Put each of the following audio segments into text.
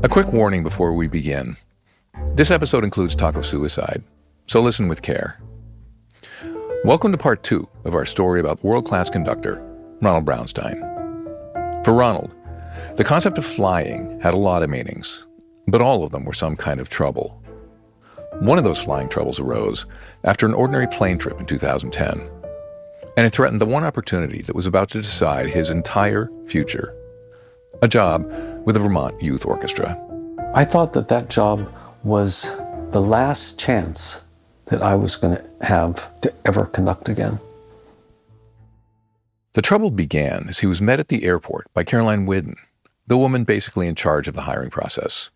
A quick warning before we begin. This episode includes talk of suicide, so listen with care. Welcome to part 2 of our story about world-class conductor, Ronald Braunstein. For Ronald, the concept of flying had a lot of meanings, but all of them were some kind of trouble. One of those flying troubles arose after an ordinary plane trip in 2010, and it threatened the one opportunity that was about to decide his entire future, a job with the Vermont Youth Orchestra. I thought that job was the last chance that I was going to have to ever conduct again. The trouble began as he was met at the airport by Caroline Whiddon, the woman basically in charge of the hiring process.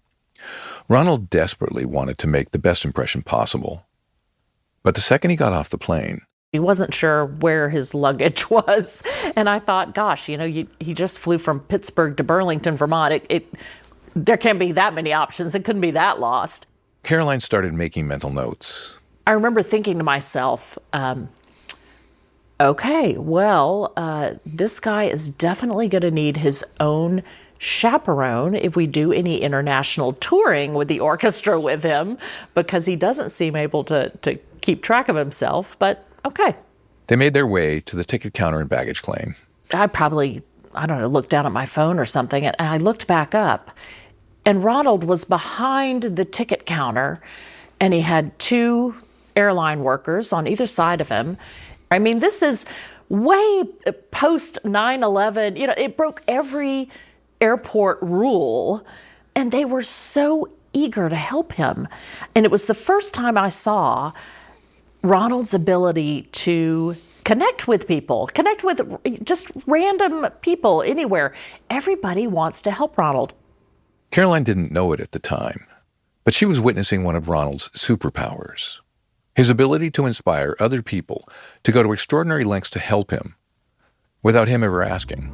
Ronald desperately wanted to make the best impression possible. But the second he got off the plane, he wasn't sure where his luggage was. And I thought, gosh, he just flew from Pittsburgh to Burlington, Vermont. There can't be that many options. It couldn't be that lost. Caroline started making mental notes. I remember thinking to myself, okay, well, this guy is definitely going to need his own chaperone if we do any international touring with the orchestra with him, because he doesn't seem able to keep track of himself, but okay. They made their way to the ticket counter and baggage claim. I probably, looked down at my phone or something, and I looked back up, and Ronald was behind the ticket counter, and he had 2 airline workers on either side of him. I mean, this is way post 9/11. It broke every airport rule, and they were so eager to help him. And it was the first time I saw Ronald's ability to connect with people, connect with just random people anywhere. Everybody wants to help Ronald. Caroline didn't know it at the time, but she was witnessing one of Ronald's superpowers. His ability to inspire other people to go to extraordinary lengths to help him without him ever asking.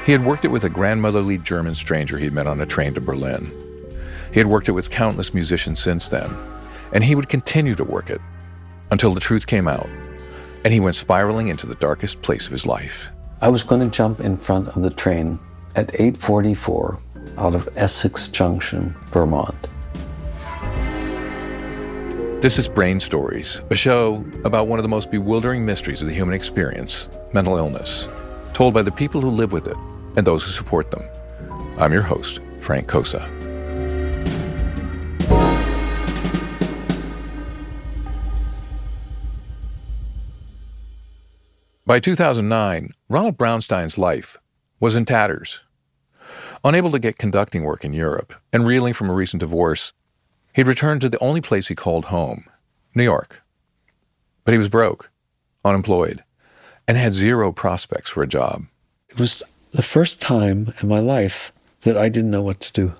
He had worked it with a grandmotherly German stranger he'd met on a train to Berlin. He had worked it with countless musicians since then, and he would continue to work it until the truth came out, and he went spiraling into the darkest place of his life. I was going to jump in front of the train at 8:44 out of Essex Junction, Vermont. This is Brain Stories, a show about one of the most bewildering mysteries of the human experience, mental illness, told by the people who live with it and those who support them. I'm your host, Frank Cosa. By 2009, Ronald Braunstein's life was in tatters. Unable to get conducting work in Europe and reeling from a recent divorce, he'd returned to the only place he called home, New York. But he was broke, unemployed, and had 0 prospects for a job. It was the first time in my life that I didn't know what to do.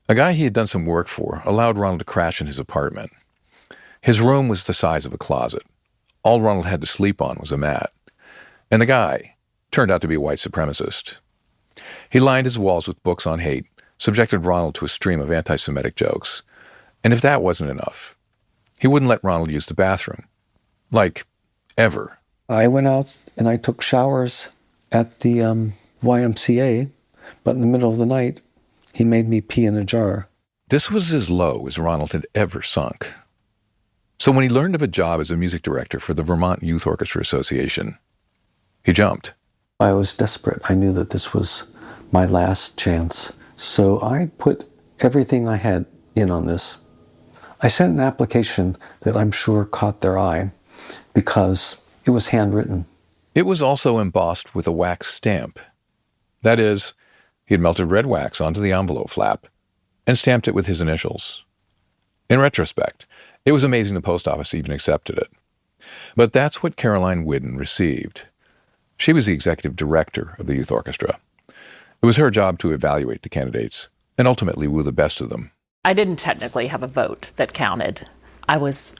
A guy he had done some work for allowed Ronald to crash in his apartment. His room was the size of a closet. All Ronald had to sleep on was a mat. And the guy turned out to be a white supremacist. He lined his walls with books on hate, subjected Ronald to a stream of anti-Semitic jokes. And if that wasn't enough, he wouldn't let Ronald use the bathroom. Like, ever. I went out and I took showers at the YMCA, but in the middle of the night, he made me pee in a jar. This was as low as Ronald had ever sunk. So when he learned of a job as a music director for the Vermont Youth Orchestra Association, he jumped. I was desperate. I knew that this was my last chance. So I put everything I had in on this. I sent an application that I'm sure caught their eye because it was handwritten. It was also embossed with a wax stamp. That is, he had melted red wax onto the envelope flap and stamped it with his initials. In retrospect, it was amazing the post office even accepted it. But that's what Caroline Whiddon received. She was the executive director of the youth orchestra. It was her job to evaluate the candidates and ultimately woo the best of them. I didn't technically have a vote that counted. I was,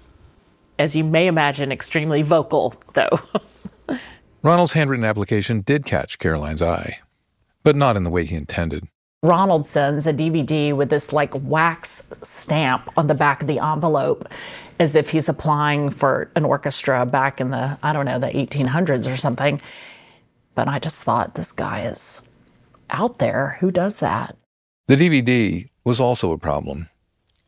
as you may imagine, extremely vocal, though. Ronald's handwritten application did catch Caroline's eye, but not in the way he intended. Ronald sends a DVD with this wax stamp on the back of the envelope as if he's applying for an orchestra back in the 1800s or something. But I just thought, this guy is out there. Who does that? The DVD was also a problem,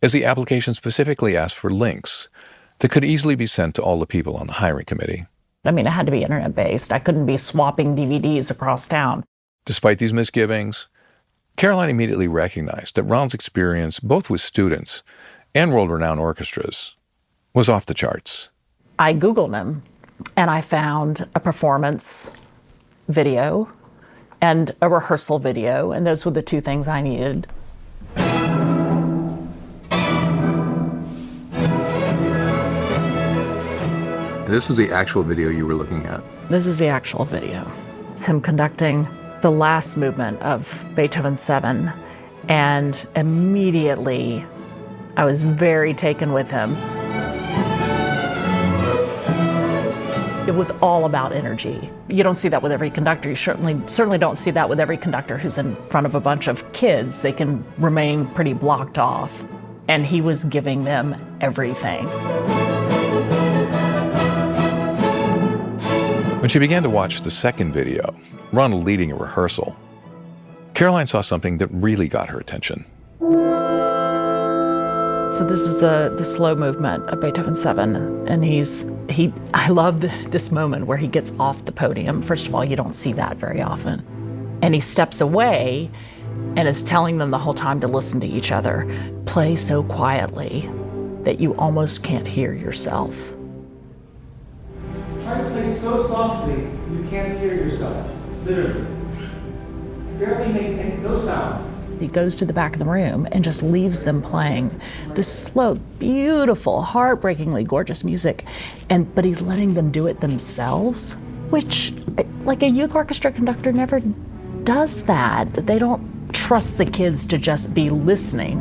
as the application specifically asked for links that could easily be sent to all the people on the hiring committee. I mean, it had to be internet-based. I couldn't be swapping DVDs across town. Despite these misgivings, Caroline immediately recognized that Ronald's experience, both with students and world-renowned orchestras, was off the charts. I Googled him, and I found a performance video and a rehearsal video, and those were the two things I needed. This is the actual video you were looking at. This is the actual video. It's him conducting the last movement of Beethoven's 7, and immediately I was very taken with him. It was all about energy. You don't see that with every conductor. You certainly don't see that with every conductor who's in front of a bunch of kids. They can remain pretty blocked off. And he was giving them everything. When she began to watch the second video, Ronald leading a rehearsal, Caroline saw something that really got her attention. So this is the slow movement of Beethoven 7, and I love this moment where he gets off the podium. First of all, you don't see that very often. And he steps away and is telling them the whole time to listen to each other. Play so quietly that you almost can't hear yourself. Try to play so softly you can't hear yourself, literally. Barely make no sound. He goes to the back of the room and just leaves them playing this slow, beautiful, heartbreakingly gorgeous music, but he's letting them do it themselves, which, like, a youth orchestra conductor never does that. They don't trust the kids to just be listening.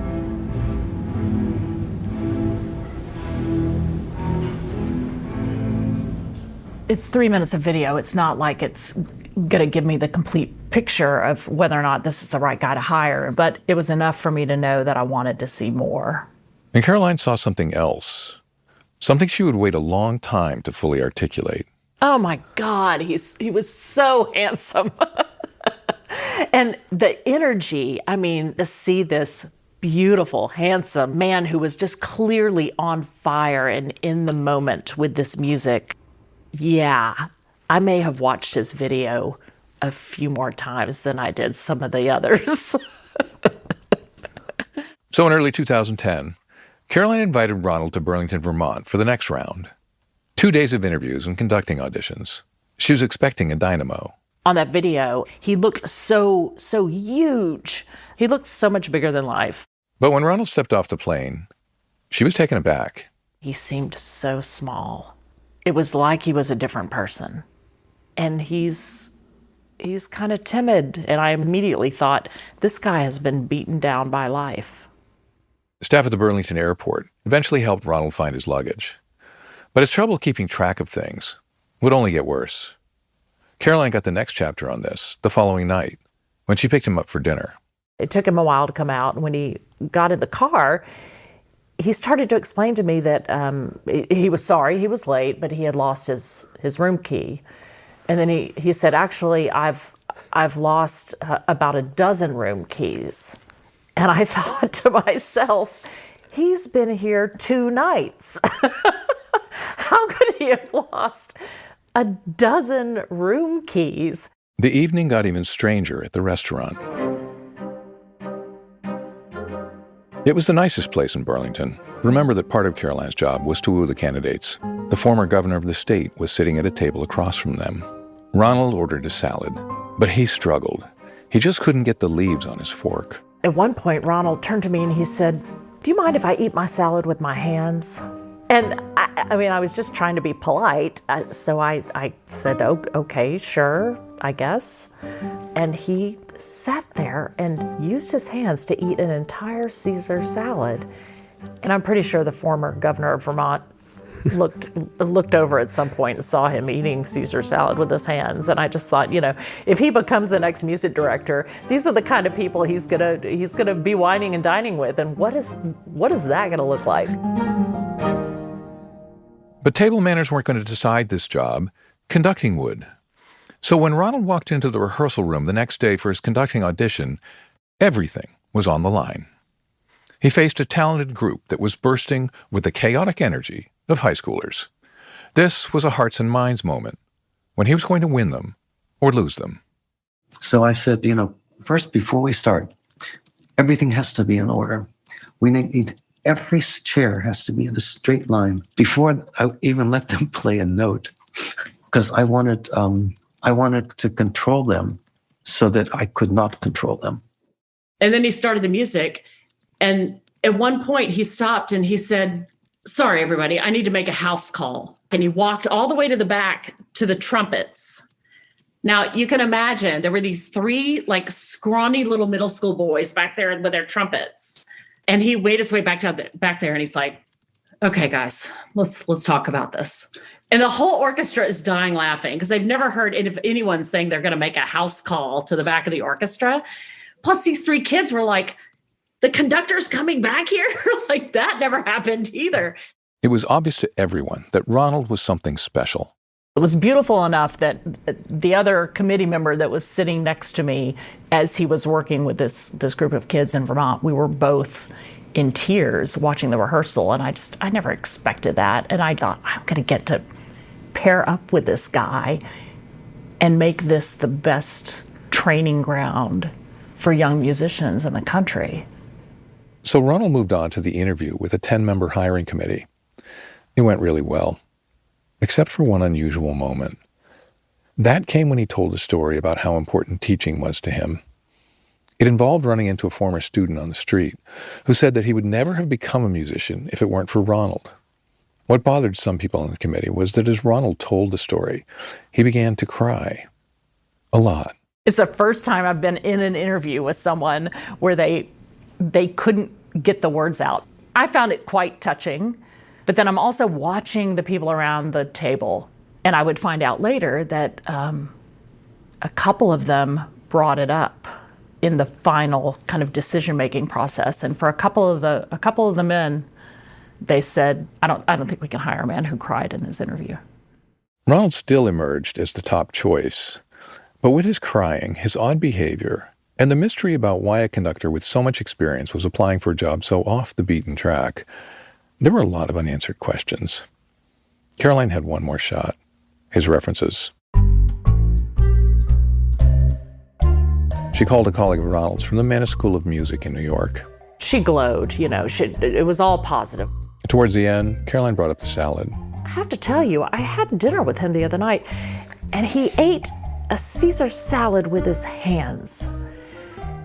It's 3 minutes of video. It's not like it's gonna give me the complete picture of whether or not this is the right guy to hire, but it was enough for me to know that I wanted to see more. And Caroline saw something else, something she would wait a long time to fully articulate. Oh my God, he was so handsome. And the energy, I mean, to see this beautiful, handsome man who was just clearly on fire and in the moment with this music. Yeah, I may have watched his video a few more times than I did some of the others. So in early 2010, Caroline invited Ronald to Burlington, Vermont for the next round. 2 days of interviews and conducting auditions. She was expecting a dynamo. On that video, he looked so huge. He looked so much bigger than life. But when Ronald stepped off the plane, she was taken aback. He seemed so small. It was like he was a different person. And he's kind of timid. And I immediately thought, this guy has been beaten down by life. Staff at the Burlington airport eventually helped Ronald find his luggage. But his trouble keeping track of things would only get worse. Caroline got the next chapter on this the following night when she picked him up for dinner. It took him a while to come out. And when he got in the car, he started to explain to me that he was sorry he was late, but he had lost his room key. And then he said, actually, I've lost about a dozen room keys. And I thought to myself, he's been here 2 nights. How could he have lost a dozen room keys? The evening got even stranger at the restaurant. It was the nicest place in Burlington. Remember that part of Caroline's job was to woo the candidates. The former governor of the state was sitting at a table across from them. Ronald ordered a salad, but he struggled. He just couldn't get the leaves on his fork. At one point, Ronald turned to me and he said, "Do you mind if I eat my salad with my hands?" And I was just trying to be polite. So I said, okay, sure, I guess. And he sat there and used his hands to eat an entire Caesar salad. And I'm pretty sure the former governor of Vermont looked over at some point and saw him eating Caesar salad with his hands. And I just thought, if he becomes the next music director, these are the kind of people he's gonna be wining and dining with. And what is that gonna look like? But table manners weren't going to decide this job. Conducting would. So when Ronald walked into the rehearsal room the next day for his conducting audition, everything was on the line. He faced a talented group that was bursting with the chaotic energy of high schoolers. This was a hearts and minds moment when he was going to win them or lose them. So I said, first, before we start, everything has to be in order. We need every chair has to be in a straight line before I even let them play a note, because I wanted to control them so that I could not control them. And then he started the music. And at one point he stopped and he said, "Sorry, everybody, I need to make a house call." And he walked all the way to the back to the trumpets. Now you can imagine there were these three scrawny little middle school boys back there with their trumpets. And he made his way back there and he's like, "Okay, guys, let's talk about this." And the whole orchestra is dying laughing because they've never heard anyone saying they're going to make a house call to the back of the orchestra. Plus these three kids were like, "The conductor's coming back here?" That never happened either. It was obvious to everyone that Ronald was something special. It was beautiful enough that the other committee member that was sitting next to me as he was working with this group of kids in Vermont, we were both in tears watching the rehearsal. And I never expected that. And I thought, I'm going to get to pair up with this guy and make this the best training ground for young musicians in the country. So Ronald moved on to the interview with a 10-member hiring committee. It went really well, except for one unusual moment. That came when he told a story about how important teaching was to him. It involved running into a former student on the street who said that he would never have become a musician if it weren't for Ronald. What bothered some people on the committee was that as Ronald told the story, he began to cry. A lot. It's the first time I've been in an interview with someone where they couldn't get the words out. I found it quite touching, but then I'm also watching the people around the table, and I would find out later that a couple of them brought it up in the final kind of decision-making process. And for a couple of the men, they said, I don't think we can hire a man who cried in his interview. Ronald still emerged as the top choice, but with his crying, his odd behavior, and the mystery about why a conductor with so much experience was applying for a job so off the beaten track, there were a lot of unanswered questions. Caroline had one more shot. His references. She called a colleague of Ronald's from the Mannes School of Music in New York. She glowed, it was all positive. Towards the end, Caroline brought up the salad. I have to tell you, I had dinner with him the other night, and he ate a Caesar salad with his hands.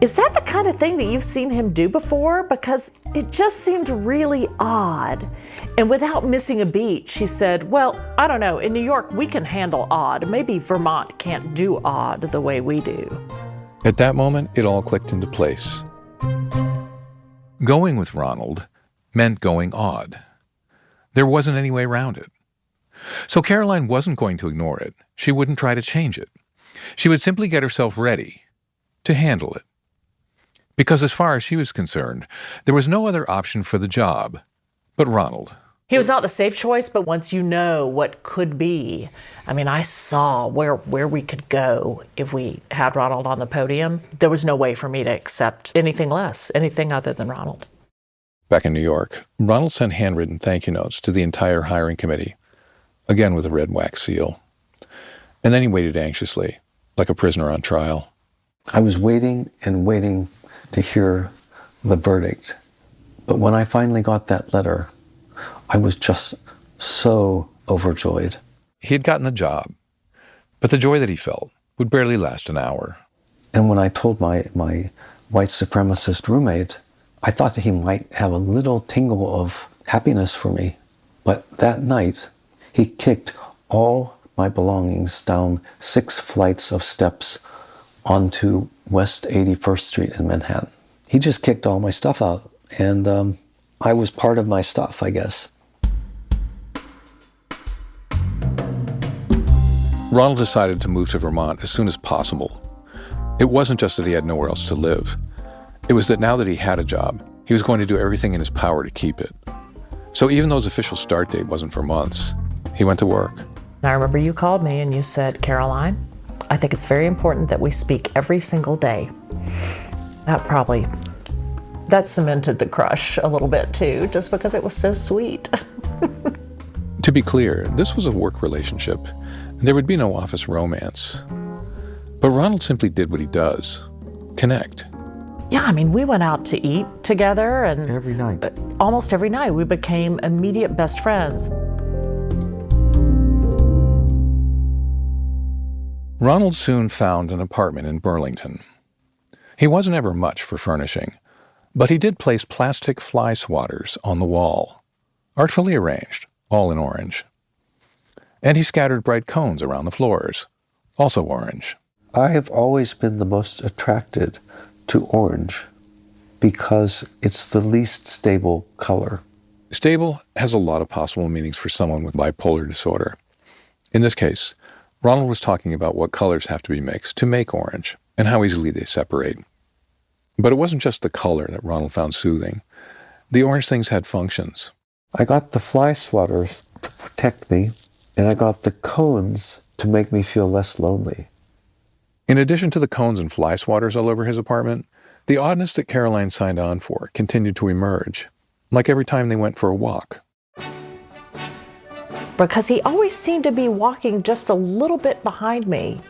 Is that the kind of thing that you've seen him do before? Because it just seemed really odd. And without missing a beat, she said, "Well, I don't know, in New York we can handle odd. Maybe Vermont can't do odd the way we do." At that moment, it all clicked into place. Going with Ronald meant going odd. There wasn't any way around it. So Caroline wasn't going to ignore it. She wouldn't try to change it. She would simply get herself ready to handle it. Because as far as she was concerned, there was no other option for the job but Ronald. He was not the safe choice, but once you know what could be, I saw where we could go if we had Ronald on the podium. There was no way for me to accept anything less, anything other than Ronald. Back in New York, Ronald sent handwritten thank you notes to the entire hiring committee, again with a red wax seal. And then he waited anxiously, like a prisoner on trial. I was waiting and waiting to hear the verdict. But when I finally got that letter, I was just so overjoyed. He had gotten the job, but the joy that he felt would barely last an hour. And when I told my white supremacist roommate, I thought that he might have a little tingle of happiness for me. But that night, he kicked all my belongings down 6 flights of steps onto West 81st Street in Manhattan. He just kicked all my stuff out, and I was part of my stuff, I guess. Ronald decided to move to Vermont as soon as possible. It wasn't just that he had nowhere else to live. It was that now that he had a job, he was going to do everything in his power to keep it. So even though his official start date wasn't for months, he went to work. I remember you called me and you said, "Caroline, I think it's very important that we speak every single day." That probably That cemented the crush a little bit too, just because it was so sweet. To be clear, this was a work relationship. There would be no office romance. But Ronald simply did what he does: connect. Yeah, I mean, we went out to eat together, and Every night. almost every night we became immediate best friends. Ronald soon found an apartment in Burlington. He wasn't ever much for furnishing, but he did place plastic fly swatters on the wall, artfully arranged, all in orange. And he scattered bright cones around the floors, also orange. I have always been the most attracted to orange because it's the least stable color. Stable has a lot of possible meanings for someone with bipolar disorder. In this case, Ronald was talking about what colors have to be mixed to make orange and how easily they separate. But it wasn't just the color that Ronald found soothing. The orange things had functions. I got the fly swatters to protect me, and I got the cones to make me feel less lonely. In addition to the cones and fly swatters all over his apartment, the oddness that Caroline signed on for continued to emerge, like every time they went for a walk. Because he always seemed to be walking just a little bit behind me.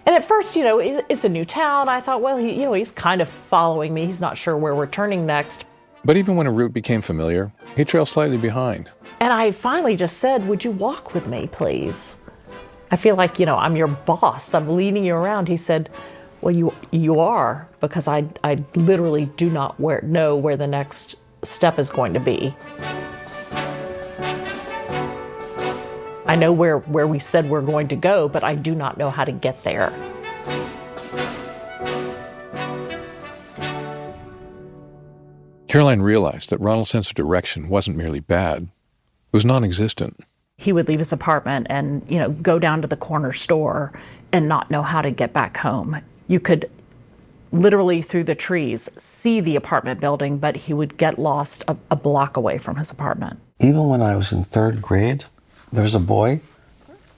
And at first, it's a new town. I thought, well, he's kind of following me. He's not sure where we're turning next. But even when a route became familiar, he trailed slightly behind. And I finally just said, would you walk with me, please? I feel like, I'm your boss. I'm leading you around. He said, well, you are, because I literally do not know where the next step is going to be. I know where we said we're going to go, but I do not know how to get there. Caroline realized that Ronald's sense of direction wasn't merely bad. It was non-existent. He would leave his apartment and, go down to the corner store and not know how to get back home. You could literally through the trees see the apartment building, but he would get lost a block away from his apartment. Even when I was in 3rd grade, there was a boy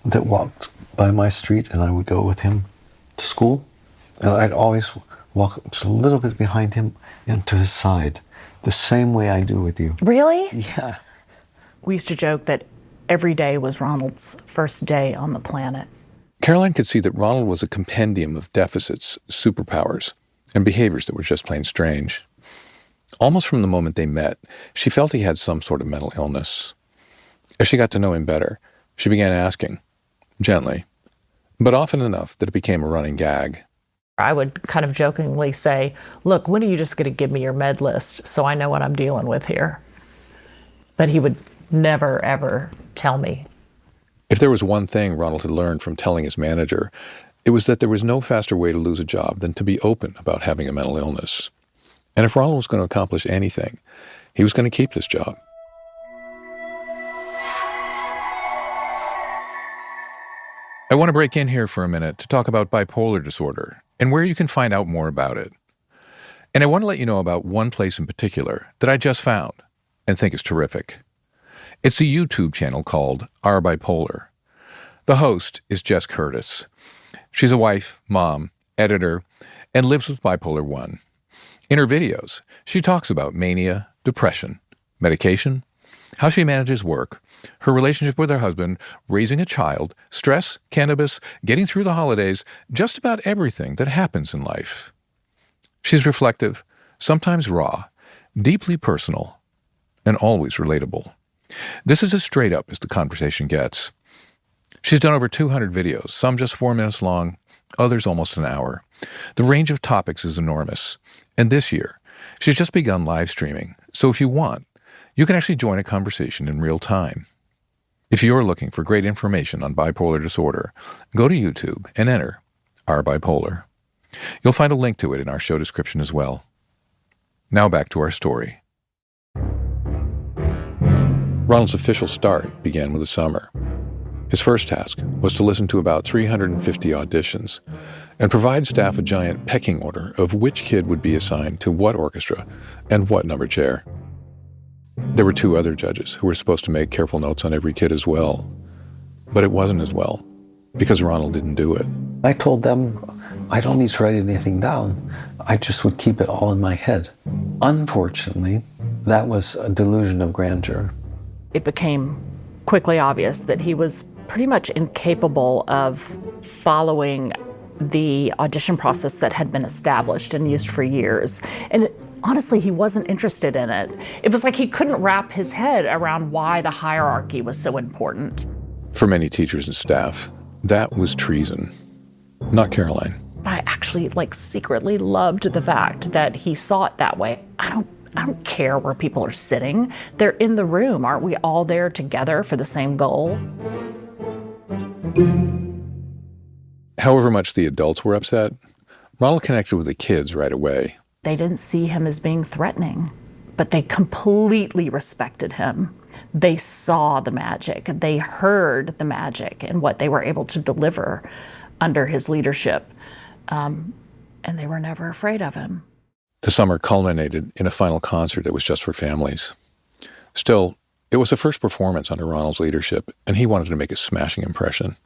that walked by my street, and I would go with him to school. And I'd always walk just a little bit behind him and to his side, the same way I do with you. Really? Yeah. We used to joke that every day was Ronald's first day on the planet. Caroline could see that Ronald was a compendium of deficits, superpowers, and behaviors that were just plain strange. Almost from the moment they met, she felt he had some sort of mental illness. As she got to know him better, she began asking, gently, but often enough that it became a running gag. I would kind of jokingly say, look, when are you just going to give me your med list so I know what I'm dealing with here? But he would never, ever tell me. If there was one thing Ronald had learned from telling his manager, it was that there was no faster way to lose a job than to be open about having a mental illness. And if Ronald was going to accomplish anything, he was going to keep this job. I want to break in here for a minute to talk about bipolar disorder and where you can find out more about it. And I want to let you know about one place in particular that I just found and think is terrific. It's a YouTube channel called Our Bipolar. The host is Jess Curtis. She's a wife, mom, editor, and lives with bipolar 1. In her videos, she talks about mania, depression, medication, how she manages work, her relationship with her husband, raising a child, stress, cannabis, getting through the holidays, just about everything that happens in life. She's reflective, sometimes raw, deeply personal, and always relatable. This is as straight up as the conversation gets. She's done over 200 videos, some just 4 minutes long, others almost an hour. The range of topics is enormous. And this year, she's just begun live streaming, so if you want, you can actually join a conversation in real time. If you're looking for great information on bipolar disorder, go to YouTube and enter Our Bipolar. You'll find a link to it in our show description as well. Now back to our story. Ronald's official start began with the summer. His first task was to listen to about 350 auditions and provide staff a giant pecking order of which kid would be assigned to what orchestra and what number chair. There were 2 other judges who were supposed to make careful notes on every kid as well. But it wasn't as well, because Ronald didn't do it. I told them I don't need to write anything down. I just would keep it all in my head. Unfortunately, that was a delusion of grandeur. It became quickly obvious that he was pretty much incapable of following the audition process that had been established and used for years. And honestly, he wasn't interested in it. It was like he couldn't wrap his head around why the hierarchy was so important. For many teachers and staff, that was treason. Not Caroline. I actually secretly loved the fact that he saw it that way. I don't care where people are sitting. They're in the room. Aren't we all there together for the same goal? However much the adults were upset, Ronald connected with the kids right away. They didn't see him as being threatening, but they completely respected him. They saw the magic. They heard the magic and what they were able to deliver under his leadership. And they were never afraid of him. The summer culminated in a final concert that was just for families. Still, it was the first performance under Ronald's leadership, and he wanted to make a smashing impression.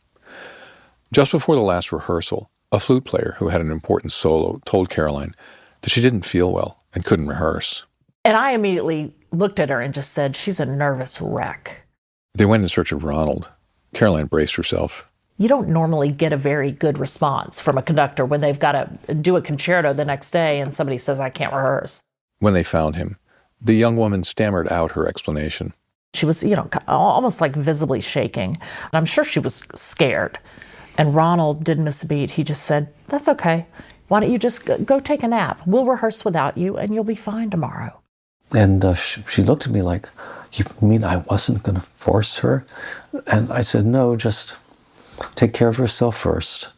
Just before the last rehearsal, a flute player who had an important solo told Caroline that she didn't feel well and couldn't rehearse. And I immediately looked at her and just said, she's a nervous wreck. They went in search of Ronald. Caroline braced herself. You don't normally get a very good response from a conductor when they've got to do a concerto the next day and somebody says, I can't rehearse. When they found him, the young woman stammered out her explanation. She was, almost visibly shaking. And I'm sure she was scared. And Ronald didn't miss a beat. He just said, that's okay. Why don't you just go take a nap? We'll rehearse without you and you'll be fine tomorrow. And she looked at me like, you mean I wasn't going to force her? And I said, no, just take care of yourself first,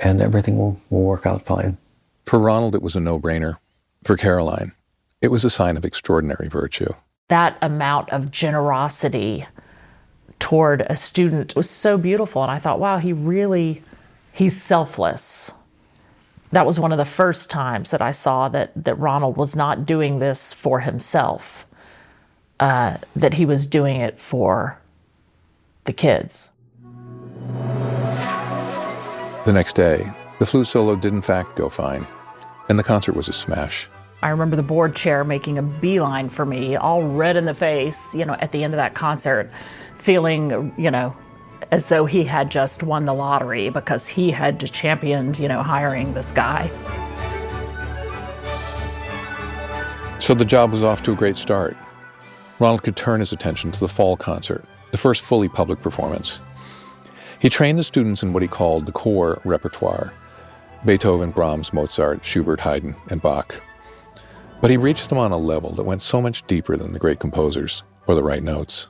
and everything will work out fine. For Ronald, it was a no-brainer. For Caroline, it was a sign of extraordinary virtue. That amount of generosity toward a student was so beautiful. And I thought, wow, he's selfless. That was one of the first times that I saw that Ronald was not doing this for himself, that he was doing it for the kids. The next day, the flute solo did in fact go fine, and the concert was a smash. I remember the board chair making a beeline for me, all red in the face, at the end of that concert, feeling, as though he had just won the lottery because he had championed, hiring this guy. So the job was off to a great start. Ronald could turn his attention to the fall concert, the first fully public performance. He trained the students in what he called the core repertoire: Beethoven, Brahms, Mozart, Schubert, Haydn, and Bach. But he reached them on a level that went so much deeper than the great composers or the right notes.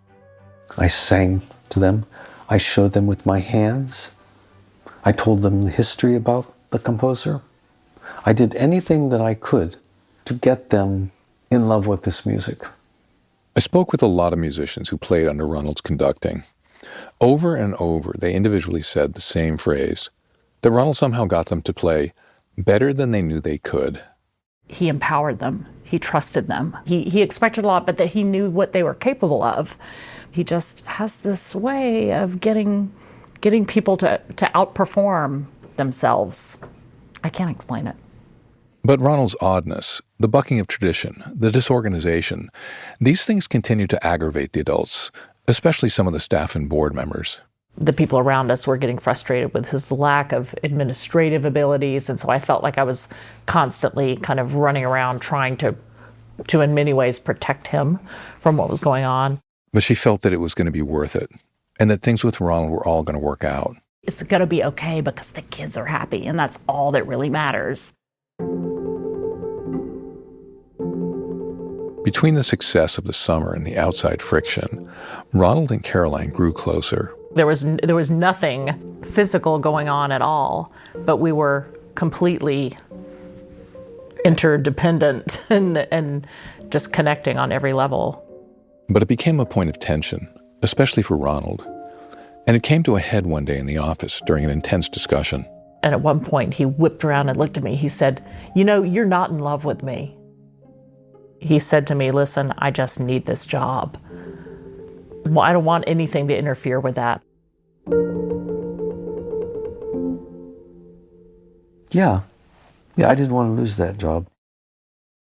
I sang to them. I showed them with my hands. I told them the history about the composer. I did anything that I could to get them in love with this music. I spoke with a lot of musicians who played under Ronald's conducting. Over and over, they individually said the same phrase, that Ronald somehow got them to play better than they knew they could. He empowered them. He trusted them. He expected a lot, but that he knew what they were capable of. He just has this way of getting people to outperform themselves. I can't explain it. But Ronald's oddness, the bucking of tradition, the disorganization, these things continued to aggravate the adults, especially some of the staff and board members. The people around us were getting frustrated with his lack of administrative abilities, and so I felt like I was constantly kind of running around trying to in many ways protect him from what was going on. But she felt that it was going to be worth it, and that things with Ronald were all going to work out. It's going to be okay because the kids are happy, and that's all that really matters. Between the success of the summer and the outside friction, Ronald and Caroline grew closer. There was nothing physical going on at all, but we were completely interdependent and just connecting on every level. But it became a point of tension, especially for Ronald. And it came to a head one day in the office during an intense discussion. And at one point, he whipped around and looked at me. He said, you're not in love with me. He said to me, listen, I just need this job. Well, I don't want anything to interfere with that. Yeah, I didn't want to lose that job.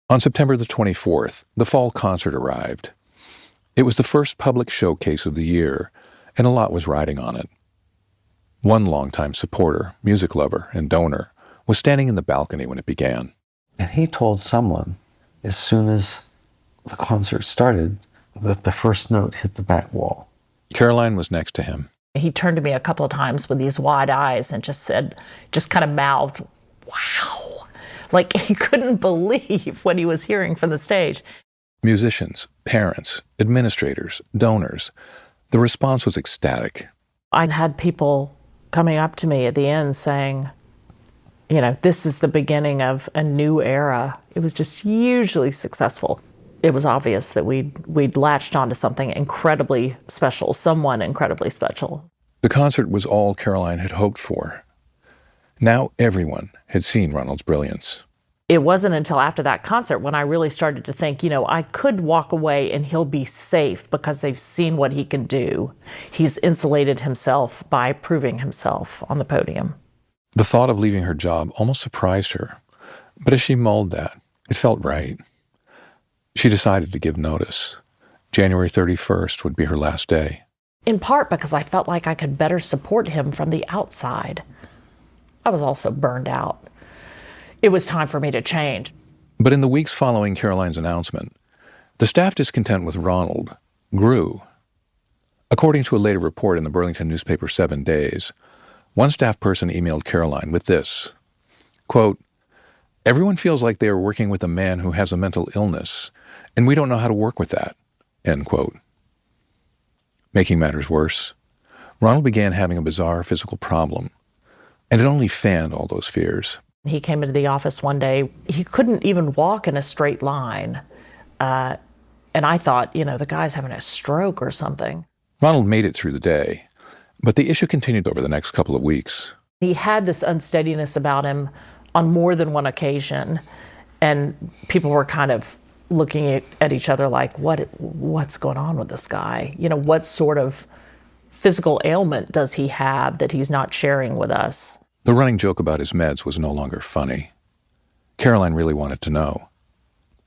On September the 24th, the fall concert arrived. It was the first public showcase of the year, and a lot was riding on it. One longtime supporter, music lover, and donor was standing in the balcony when it began. And he told someone, as soon as the concert started, that the first note hit the back wall. Caroline was next to him. He turned to me a couple of times with these wide eyes and just kind of mouthed, "Wow." Like he couldn't believe what he was hearing from the stage. Musicians, parents, administrators, donors. The response was ecstatic. I had people coming up to me at the end saying, this is the beginning of a new era. It was just hugely successful. It was obvious that we'd latched onto something incredibly special, someone incredibly special. The concert was all Caroline had hoped for. Now everyone had seen Ronald's brilliance. It wasn't until after that concert when I really started to think, I could walk away and he'll be safe because they've seen what he can do. He's insulated himself by proving himself on the podium. The thought of leaving her job almost surprised her, but as she mulled that, it felt right. She decided to give notice. January 31st would be her last day. In part because I felt like I could better support him from the outside. I was also burned out. It was time for me to change. But in the weeks following Caroline's announcement, the staff discontent with Ronald grew. According to a later report in the Burlington newspaper 7 Days, one staff person emailed Caroline with this, quote, "Everyone feels like they are working with a man who has a mental illness, and we don't know how to work with that," end quote. Making matters worse, Ronald began having a bizarre physical problem, and it only fanned all those fears. He came into the office one day. He couldn't even walk in a straight line. And I thought, the guy's having a stroke or something. Ronald made it through the day, but the issue continued over the next couple of weeks. He had this unsteadiness about him on more than one occasion, and people were kind of looking at each other like, what's going on with this guy? What sort of physical ailment does he have that he's not sharing with us? The running joke about his meds was no longer funny. Caroline really wanted to know.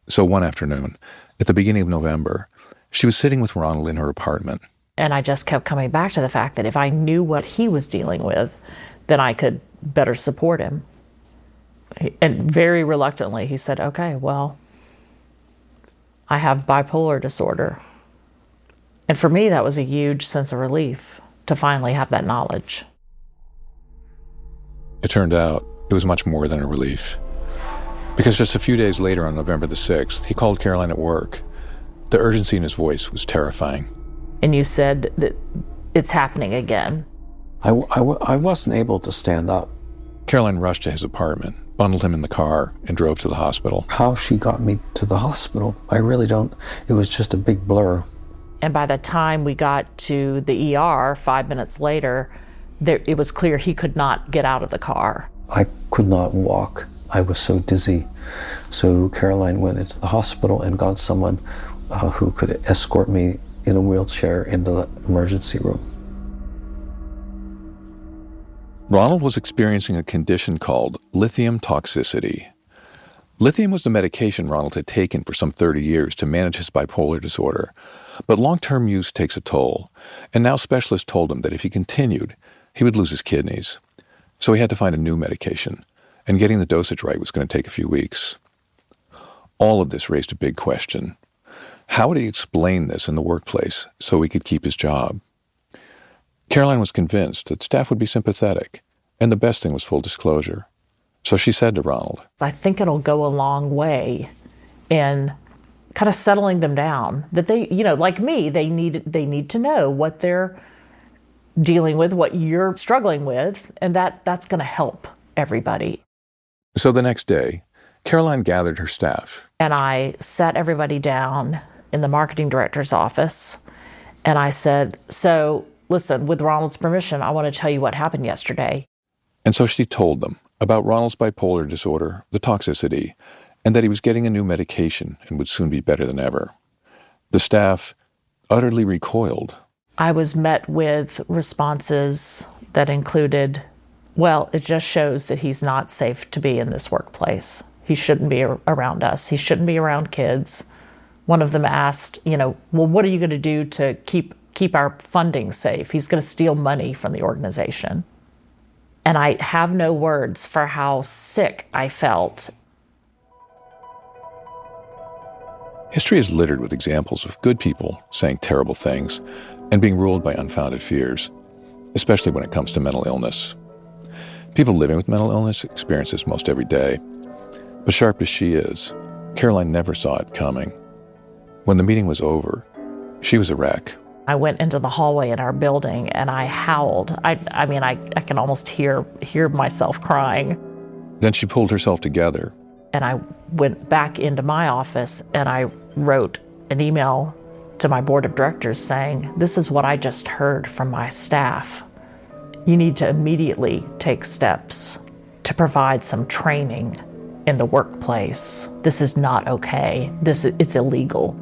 So one afternoon, at the beginning of November, she was sitting with Ronald in her apartment. And I just kept coming back to the fact that if I knew what he was dealing with, then I could better support him. And very reluctantly, he said, "Okay, well, I have bipolar disorder." And for me, that was a huge sense of relief to finally have that knowledge. It turned out it was much more than a relief. Because just a few days later, on November the 6th, he called Caroline at work. The urgency in his voice was terrifying. And you said that it's happening again. I wasn't able to stand up. Caroline rushed to his apartment, bundled him in the car, and drove to the hospital. How she got me to the hospital, I really don't. It was just a big blur. And by the time we got to the ER 5 minutes later, it was clear he could not get out of the car. I could not walk. I was so dizzy. So Caroline went into the hospital and got someone who could escort me in a wheelchair into the emergency room. Ronald was experiencing a condition called lithium toxicity. Lithium was the medication Ronald had taken for some 30 years to manage his bipolar disorder. But long-term use takes a toll, and now specialists told him that if he continued, he would lose his kidneys. So he had to find a new medication, and getting the dosage right was going to take a few weeks. All of this raised a big question. How would he explain this in the workplace so he could keep his job? Caroline was convinced that staff would be sympathetic, and the best thing was full disclosure. So she said to Ronald, "I think it'll go a long way in kind of settling them down. That they, like me, they need to know what they're dealing with, what you're struggling with, and that's going to help everybody." So the next day, Caroline gathered her staff. And I sat everybody down in the marketing director's office, and I said, "So listen, with Ronald's permission, I want to tell you what happened yesterday." And so she told them about Ronald's bipolar disorder, the toxicity, and that he was getting a new medication and would soon be better than ever. The staff utterly recoiled. I was met with responses that included Well, it just shows that he's not safe to be in this workplace. He shouldn't be around us. He shouldn't be around kids. One of them asked, well, what are you going to do to keep our funding safe? He's going to steal money from the organization. And I have no words for how sick I felt. History is littered with examples of good people saying terrible things and being ruled by unfounded fears, especially when it comes to mental illness. People living with mental illness experience this most every day. But sharp as she is, Caroline never saw it coming. When the meeting was over, she was a wreck. I went into the hallway in our building and I howled. I can almost hear myself crying. Then she pulled herself together. And I went back into my office and I wrote an email to my board of directors saying, this is what I just heard from my staff. You need to immediately take steps to provide some training in the workplace. This is not okay. It's illegal.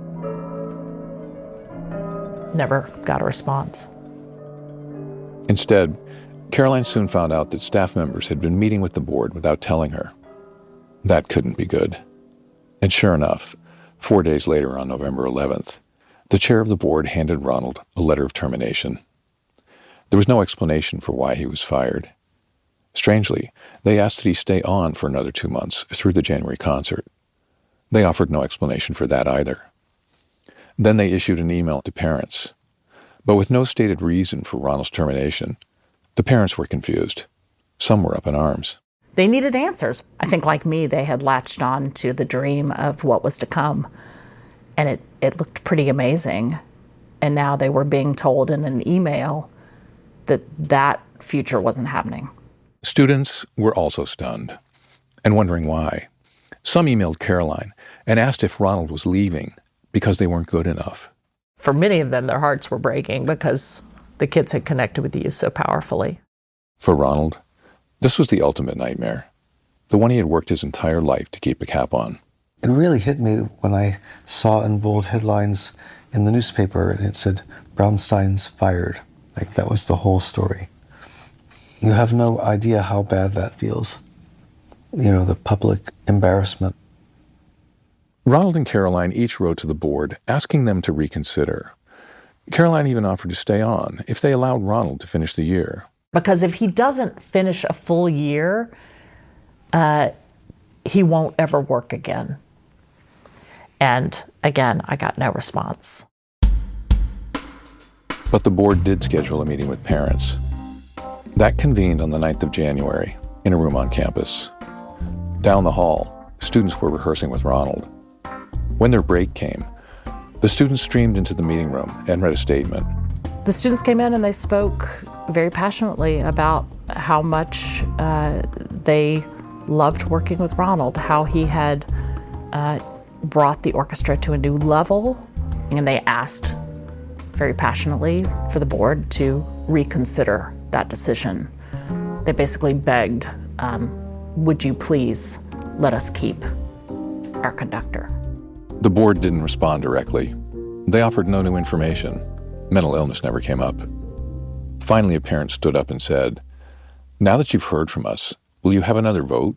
Never got a response. Instead, Caroline soon found out that staff members had been meeting with the board without telling her. That couldn't be good. And sure enough, 4 days later on November 11th, the chair of the board handed Ronald a letter of termination. There was no explanation for why he was fired. Strangely, they asked that he stay on for another 2 months through the January concert. They offered no explanation for that either. Then they issued an email to parents. But with no stated reason for Ronald's termination, the parents were confused. Some were up in arms. They needed answers. I think, like me, they had latched on to the dream of what was to come. And it looked pretty amazing. And now they were being told in an email that future wasn't happening. Students were also stunned and wondering why. Some emailed Caroline and asked if Ronald was leaving because they weren't good enough. For many of them, their hearts were breaking because the kids had connected with you so powerfully. For Ronald, this was the ultimate nightmare, the one he had worked his entire life to keep a cap on. It really hit me when I saw in bold headlines in the newspaper and it said, Braunstein's fired. Like that was the whole story. You have no idea how bad that feels. The public embarrassment. Ronald and Caroline each wrote to the board asking them to reconsider. Caroline even offered to stay on if they allowed Ronald to finish the year. Because if he doesn't finish a full year, he won't ever work again. And again, I got no response. But the board did schedule a meeting with parents. That convened on the 9th of January in a room on campus. Down the hall, students were rehearsing with Ronald. When their break came, the students streamed into the meeting room and read a statement. The students came in and they spoke very passionately about how much they loved working with Ronald, how he had brought the orchestra to a new level, and they asked very passionately for the board to reconsider that decision. They basically begged, would you please let us keep our conductor? The board didn't respond directly. They offered no new information. Mental illness never came up. Finally, a parent stood up and said, now that you've heard from us, will you have another vote?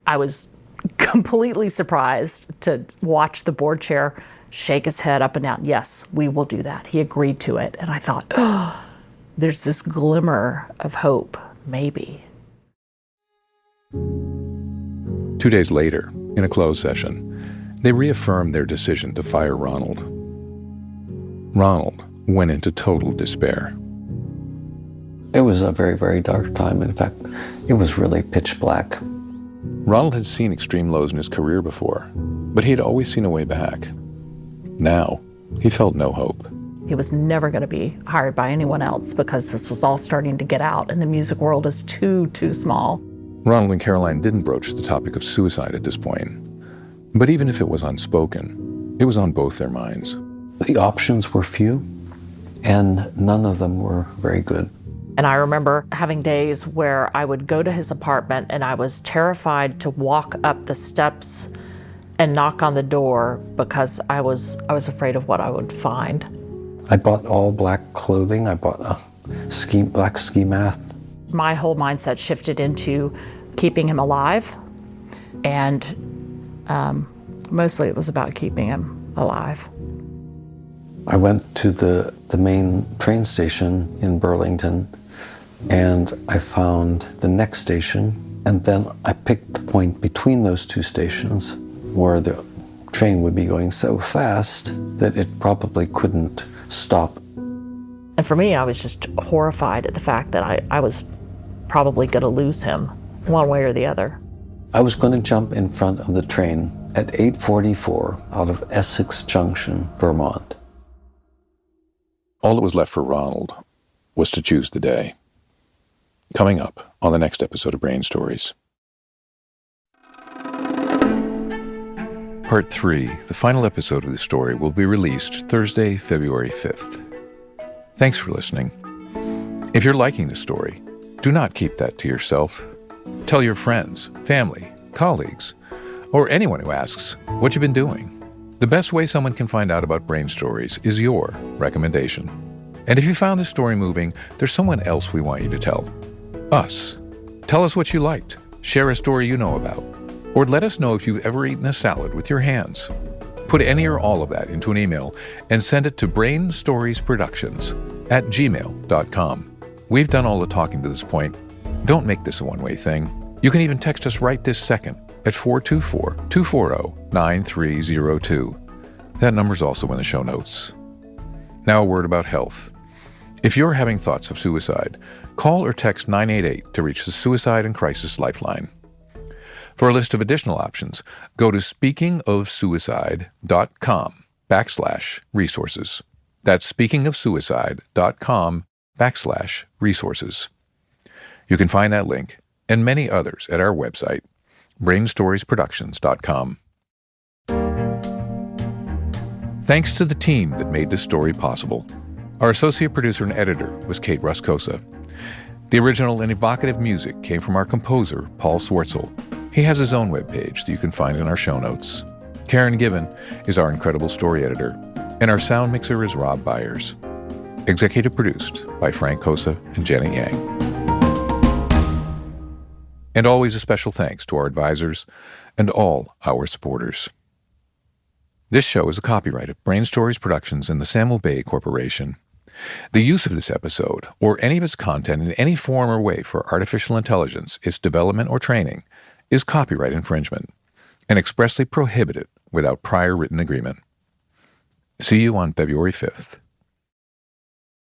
I was completely surprised to watch the board chair shake his head up and down. Yes, we will do that. He agreed to it. And I thought, oh, there's this glimmer of hope, maybe. 2 days later, in a closed session, they reaffirmed their decision to fire Ronald. Ronald went into total despair. It was a very, very dark time. In fact, it was really pitch black. Ronald had seen extreme lows in his career before, but he had always seen a way back. Now, he felt no hope. He was never going to be hired by anyone else because this was all starting to get out and the music world is too small. Ronald and Caroline didn't broach the topic of suicide at this point. But even if it was unspoken, it was on both their minds. The options were few, and none of them were very good. And I remember having days where I would go to his apartment and I was terrified to walk up the steps and knock on the door because I was afraid of what I would find. I bought all black clothing. I bought a black ski mask. my whole mindset shifted into keeping him alive. And mostly it was about keeping him alive. I went to the main train station in Burlington, and I found the next station, and then I picked the point between those two stations where the train would be going so fast that it probably couldn't stop. And for me, I was just horrified at the fact that I was probably going to lose him one way or the other. I was going to jump in front of the train at 8:44 out of Essex Junction, Vermont. All that was left for Ronald was to choose the day. Coming up on the next episode of Brain Stories. Part 3, the final episode of the story, will be released Thursday, February 5th. Thanks for listening. If you're liking this story, do not keep that to yourself. Tell your friends, family, colleagues, or anyone who asks what you've been doing. The best way someone can find out about Brain Stories is your recommendation. And if you found this story moving, there's someone else we want you to tell. Us. Tell us what you liked. Share a story you know about. Or let us know if you've ever eaten a salad with your hands. Put any or all of that into an email and send it to brainstoriesproductions@gmail.com. We've done all the talking to this point. Don't make this a one-way thing. You can even text us right this second at 424-240-9302. That number's also in the show notes. Now a word about health. If you're having thoughts of suicide, call or text 988 to reach the Suicide and Crisis Lifeline. For a list of additional options, go to speakingofsuicide.com/resources. That's speakingofsuicide.com/resources. You can find that link and many others at our website, brainstoriesproductions.com. Thanks to the team that made this story possible. Our associate producer and editor was Kate Ruscosa. The original and evocative music came from our composer, Paul Swartzel. He has his own webpage that you can find in our show notes. Karen Given is our incredible story editor, and our sound mixer is Rob Byers. Executive produced by Frank Kosa and Jenny Yang. And always a special thanks to our advisors and all our supporters. This show is a copyright of Brain Stories Productions and the Samuel Bay Corporation. The use of this episode, or any of its content in any form or way for artificial intelligence, its development or training, is copyright infringement and expressly prohibited without prior written agreement. See you on February 5th.